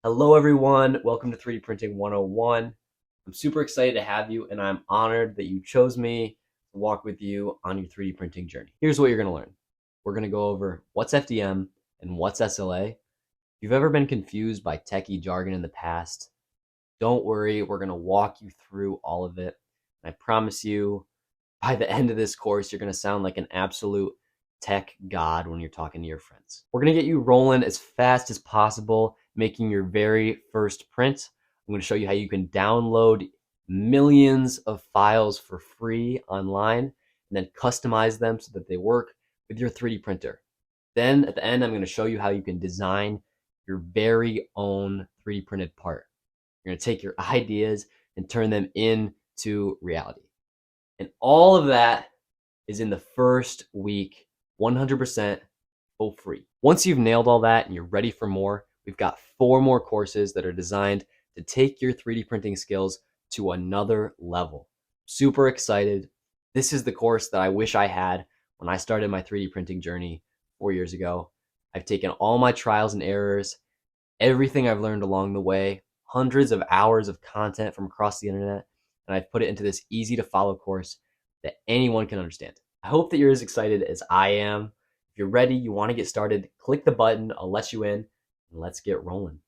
Hello everyone, welcome to 3D Printing 101. I'm super excited to have you and I'm honored that you chose me to walk with you on your 3D printing journey. Here's what you're gonna learn. We're gonna go over what's FDM and what's SLA. If you've ever been confused by techie jargon in the past, don't worry, we're gonna walk you through all of it. And I promise you, by the end of this course, you're gonna sound like an absolute tech god when you're talking to your friends. We're gonna get you rolling as fast as possible, making your very first print. I'm gonna show you how you can download millions of files for free online and then customize them so that they work with your 3D printer. Then at the end, I'm gonna show you how you can design your very own 3D printed part. You're gonna take your ideas and turn them into reality. And all of that is in the first week, 100% full free. Once you've nailed all that and you're ready for more, we've got 4 more courses that are designed to take your 3D printing skills to another level. Super excited. This is the course that I wish I had when I started my 3D printing journey 4 years ago. I've taken all my trials and errors, everything I've learned along the way, hundreds of hours of content from across the internet, and I've put it into this easy to follow course that anyone can understand. I hope that you're as excited as I am. If you're ready, you want to get started, click the button, I'll let you in, and let's get rolling.